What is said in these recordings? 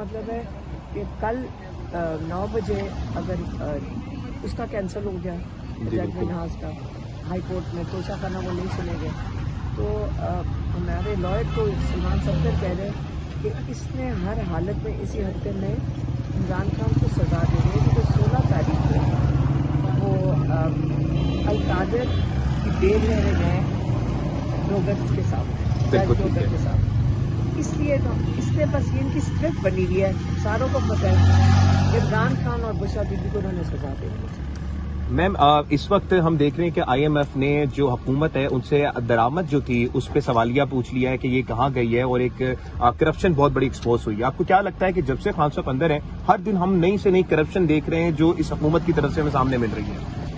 مطلب ہے کہ کل 9 بجے اگر اس کا کینسل ہو گیا جج منہاز کا ہائی کورٹ میں توشہ خانہ وہ نہیں سنے گے تو ہمارے لائر کو سلمان صفدر کہہ رہے کہ اس نے ہر حالت میں اسی ہفتے میں عمران خان کو سزا دے رہے ہیں کیونکہ 16 تاریخ کو وہ القادر کی بیل لے رہے ہیں روگت کے سامنے جج روگت کے سامنے. اس لیے تو اس نے بس یہ ان کی اسکرپٹ بنی ہوئی ہے, ساروں کو پتہ ہے کہ عمران خان اور بشرا بی بی کو انہوں نے سزا دے دی. میم اس وقت ہم دیکھ رہے ہیں کہ آئی ایم ایف نے جو حکومت ہے ان سے درآمد جو تھی اس پہ سوالیہ پوچھ لیا ہے کہ یہ کہاں گئی ہے, اور ایک کرپشن بہت بڑی ایکسپوز ہوئی ہے. آپ کو کیا لگتا ہے کہ جب سے خان صاحب اندر ہیں ہر دن ہم نئی سے نئی کرپشن دیکھ رہے ہیں جو اس حکومت کی طرف سے ہمیں سامنے مل رہی ہے؟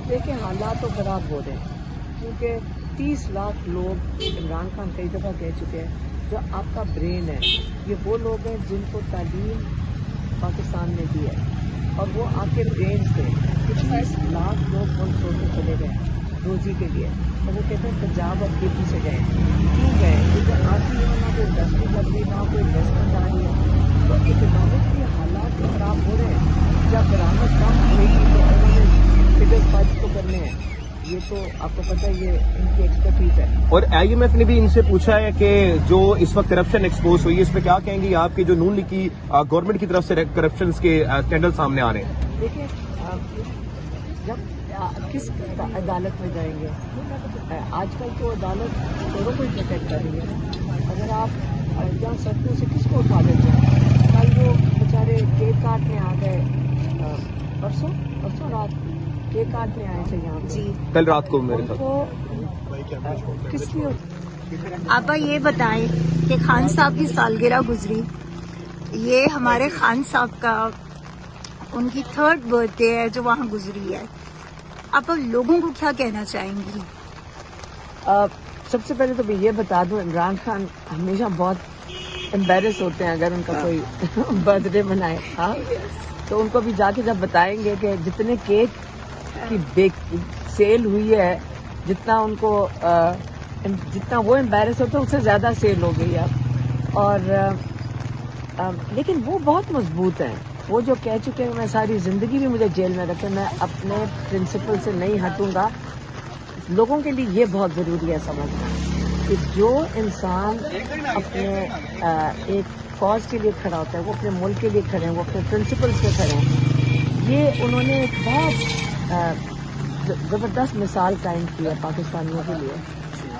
دیکھیں حالات تو خراب ہو رہے ہیں کیونکہ 30 لاکھ لوگ عمران خان کئی دفعہ کہہ چکے ہیں جو آپ کا برین ہے, یہ وہ لوگ ہیں جن کو تعلیم پاکستان نے دی ہے اور وہ آپ کے برین سے 30 لاکھ لوگ ملک چھوڑ کے چلے گئے روزی کے لیے, اور وہ کہتے ہیں پنجاب اور کیپی سے گئے. کیوں گئے؟ کیونکہ آپ کی یہاں نہ کوئی انڈسٹری لگ رہی نہ کوئی انویسٹمنٹ آ رہی ہے, تو اکنامک کے حالات خراب ہو رہے ہیں. جب درآمد کم ہوئے گی تو انہوں نے فگر خرچ تو کرنے ہیں, یہ تو آپ کو پتہ ہے یہ ان کی ایکسپرٹیز ہے. اور آئی ایم ایف نے بھی ان سے پوچھا ہے کہ جو اس وقت کرپشن ایکسپوز ہوئی ہے اس پہ کیا کہیں گی آپ کے جو نون لیگ کی گورنمنٹ کی طرف سے کرپشن کے اسکینڈل سامنے آ رہے ہیں؟ دیکھیں جب کس عدالت میں جائیں گے, آج کل تو عدالت چوروں کو ہی پروٹیکٹ کر رہی ہے. اگر آپ جہاں سڑکوں سے کس کو اٹھا لیتے ہیں, کل وہ بیچارے کیک کاٹنے آ گئے پرسوں رات کیک کاٹنے آئے تھے یہاں جی کل رات کو میرے ساتھ کس لیے. آپا یہ بتائیں کہ خان صاحب کی سالگرہ گزری, یہ ہمارے خان صاحب کا ان کی 3rd برتھ ڈے ہے جو وہاں گزری ہے. آپ لوگوں کو کیا کہنا چاہیں گی؟ سب سے پہلے تو میں یہ بتا دوں عمران خان ہمیشہ بہت امبیرس ہوتے ہیں اگر ان کا کوئی برتھ ڈے منائے, ہاں تو ان کو بھی جا کے جب بتائیں گے کہ جتنے کیک کی سیل ہوئی ہے جتنا ان کو جتنا وہ امبیرس ہوتا ہے اس سے زیادہ سیل ہو گئی ہے. اور لیکن وہ بہت مضبوط ہیں, وہ جو کہہ چکے ہیں میں ساری زندگی بھی مجھے جیل میں رکھے, میں اپنے پرنسپل سے نہیں ہٹوں گا. لوگوں کے لیے یہ بہت ضروری ہے سمجھنا کہ جو انسان اپنے ایک کاز کے لیے کھڑا ہوتا ہے وہ اپنے ملک کے لیے کھڑے ہیں, وہ اپنے پرنسپلز پہ کھڑے ہیں. یہ انہوں نے ایک بہت زبردست مثال قائم کی ہے پاکستانیوں کے لیے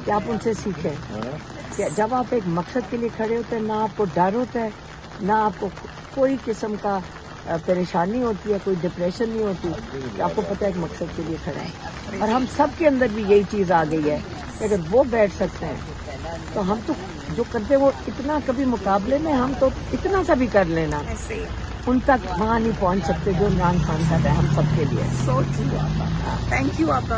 کہ آپ ان سے سیکھیں کہ جب آپ ایک مقصد کے لیے کھڑے ہوتے ہیں نہ آپ کو ڈر ہوتا ہے, نہ آپ کو کوئی قسم کا پریشانی ہوتی ہے, کوئی ڈپریشن نہیں ہوتی, کہ آپ کو پتہ ہے ایک مقصد کے لیے کھڑا ہے. اور ہم سب کے اندر بھی یہی چیز آ گئی ہے کہ اگر وہ بیٹھ سکتے ہیں تو ہم تو جو کرتے وہ اتنا کبھی مقابلے میں ہم تو اتنا سا بھی کر لینا ان تک وہاں نہیں پہنچ سکتے جو عمران خان کا ہے ہم سب کے لیے. تھینک یو آپا.